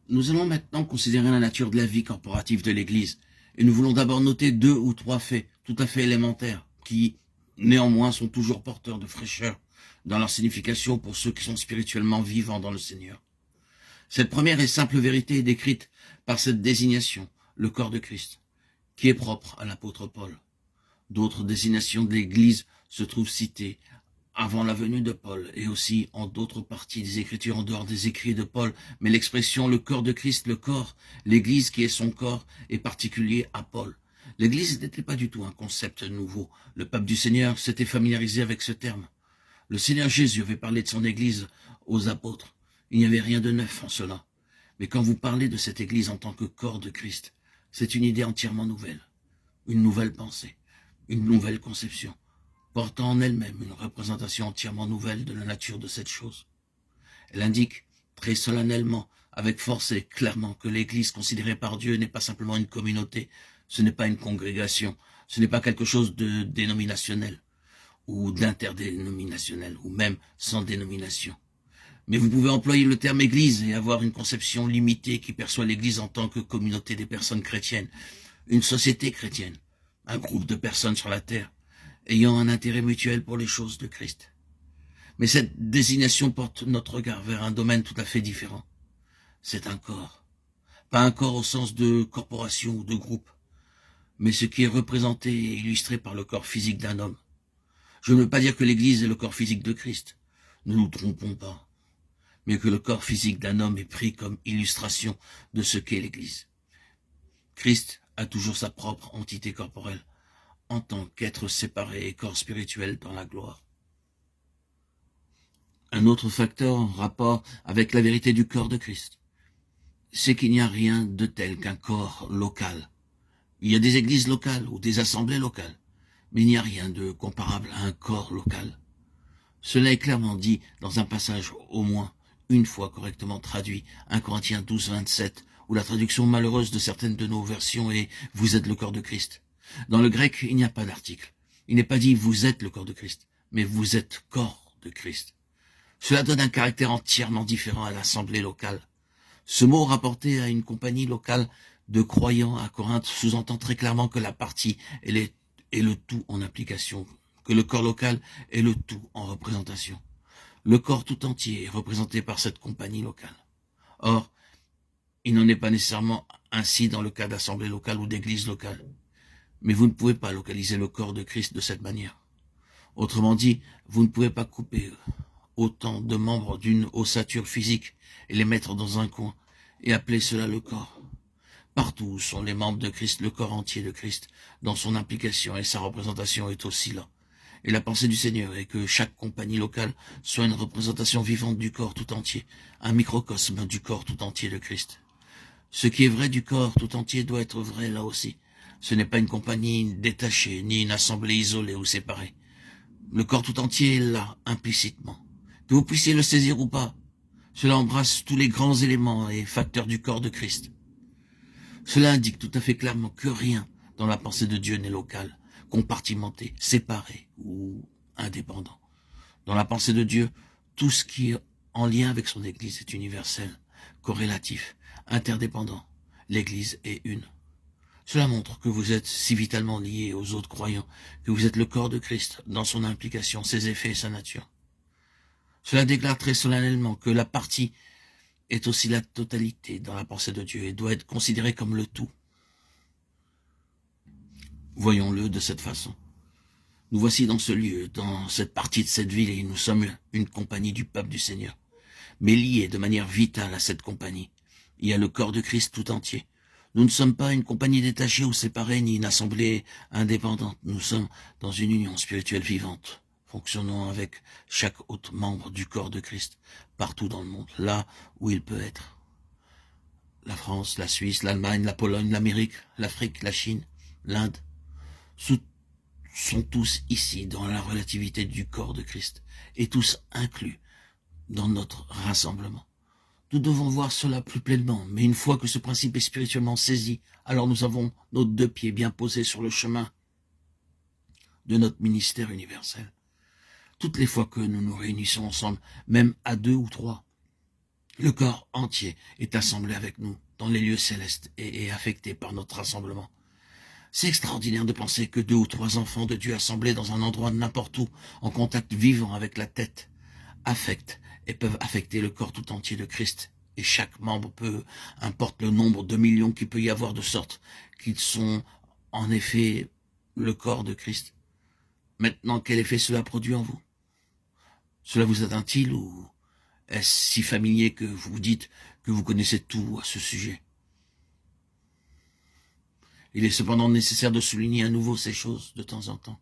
Nous allons maintenant considérer la nature de la vie corporative de l'Église, et nous voulons d'abord noter 2 ou 3 faits tout à fait élémentaires, qui, néanmoins, sont toujours porteurs de fraîcheur dans leur signification pour ceux qui sont spirituellement vivants dans le Seigneur. Cette première et simple vérité est décrite par cette désignation, le corps de Christ, qui est propre à l'apôtre Paul. D'autres désignations de l'Église se trouvent citées avant la venue de Paul et aussi en d'autres parties des Écritures en dehors des écrits de Paul, mais l'expression le corps de Christ, le corps, l'Église qui est son corps, est particulier à Paul. L'Église n'était pas du tout un concept nouveau. Le peuple du Seigneur s'était familiarisé avec ce terme. Le Seigneur Jésus avait parlé de son Église aux apôtres. Il n'y avait rien de neuf en cela. Mais quand vous parlez de cette Église en tant que corps de Christ, c'est une idée entièrement nouvelle, une nouvelle pensée, une nouvelle conception, portant en elle-même une représentation entièrement nouvelle de la nature de cette chose. Elle indique très solennellement, avec force et clairement, que l'Église considérée par Dieu n'est pas simplement une communauté, ce n'est pas une congrégation, ce n'est pas quelque chose de dénominationnel ou d'interdénominationnel, ou même sans dénomination. Mais vous pouvez employer le terme Église et avoir une conception limitée qui perçoit l'Église en tant que communauté des personnes chrétiennes, une société chrétienne, un groupe de personnes sur la terre, ayant un intérêt mutuel pour les choses de Christ. Mais cette désignation porte notre regard vers un domaine tout à fait différent. C'est un corps. Pas un corps au sens de corporation ou de groupe, mais ce qui est représenté et illustré par le corps physique d'un homme. Je ne veux pas dire que l'Église est le corps physique de Christ. Ne nous trompons pas. Mais que le corps physique d'un homme est pris comme illustration de ce qu'est l'Église. Christ a toujours sa propre entité corporelle, en tant qu'être séparé et corps spirituel dans la gloire. Un autre facteur en rapport avec la vérité du corps de Christ, c'est qu'il n'y a rien de tel qu'un corps local. Il y a des églises locales ou des assemblées locales, mais il n'y a rien de comparable à un corps local. Cela est clairement dit dans un passage au moins une fois correctement traduit, 1 Corinthiens 12, 27, où la traduction malheureuse de certaines de nos versions est « Vous êtes le corps de Christ ». Dans le grec, il n'y a pas d'article. Il n'est pas dit « Vous êtes le corps de Christ », mais « Vous êtes corps de Christ ». Cela donne un caractère entièrement différent à l'assemblée locale. Ce mot rapporté à une compagnie locale de croyants à Corinthe sous-entend très clairement que la partie est le tout en application, que le corps local est le tout en représentation. Le corps tout entier est représenté par cette compagnie locale. Or, il n'en est pas nécessairement ainsi dans le cas d'assemblée locale ou d'église locale. Mais vous ne pouvez pas localiser le corps de Christ de cette manière. Autrement dit, vous ne pouvez pas couper autant de membres d'une ossature physique et les mettre dans un coin et appeler cela le corps. Partout où sont les membres de Christ, le corps entier de Christ, dans son implication et sa représentation est aussi là. Et la pensée du Seigneur est que chaque compagnie locale soit une représentation vivante du corps tout entier, un microcosme du corps tout entier de Christ. Ce qui est vrai du corps tout entier doit être vrai là aussi. Ce n'est pas une compagnie détachée, ni une assemblée isolée ou séparée. Le corps tout entier est là, implicitement. Que vous puissiez le saisir ou pas, cela embrasse tous les grands éléments et facteurs du corps de Christ. Cela indique tout à fait clairement que rien dans la pensée de Dieu n'est local, compartimenté, séparé ou indépendant. Dans la pensée de Dieu, tout ce qui est en lien avec son Église est universel, corrélatif, interdépendant. L'Église est une. Cela montre que vous êtes si vitalement liés aux autres croyants, que vous êtes le corps de Christ dans son implication, ses effets et sa nature. Cela déclare très solennellement que la partie est aussi la totalité dans la pensée de Dieu et doit être considérée comme le tout. Voyons-le de cette façon. Nous voici dans ce lieu, dans cette partie de cette ville, et nous sommes une compagnie du peuple du Seigneur. Mais liés de manière vitale à cette compagnie, il y a le corps de Christ tout entier. Nous ne sommes pas une compagnie détachée ou séparée, ni une assemblée indépendante. Nous sommes dans une union spirituelle vivante, fonctionnant avec chaque autre membre du corps de Christ, partout dans le monde, là où il peut être. La France, la Suisse, l'Allemagne, la Pologne, l'Amérique, l'Afrique, la Chine, l'Inde, sont tous ici dans la relativité du corps de Christ, et tous inclus dans notre rassemblement. Nous devons voir cela plus pleinement, mais une fois que ce principe est spirituellement saisi, alors nous avons nos 2 pieds bien posés sur le chemin de notre ministère universel. Toutes les fois que nous nous réunissons ensemble, même à 2 ou 3, Le corps entier est assemblé avec nous dans les lieux célestes et affecté par notre rassemblement. C'est extraordinaire de penser que 2 ou 3 enfants de Dieu assemblés dans un endroit n'importe où, en contact vivant avec la tête, affectent et peuvent affecter le corps tout entier de Christ. Et chaque membre peut, importe le nombre de millions qu'il peut y avoir, de sorte qu'ils sont en effet le corps de Christ. Maintenant, quel effet cela produit en vous? Cela vous atteint-il ou est-ce si familier que vous vous dites que vous connaissez tout à ce sujet? Il est cependant nécessaire de souligner à nouveau ces choses de temps en temps.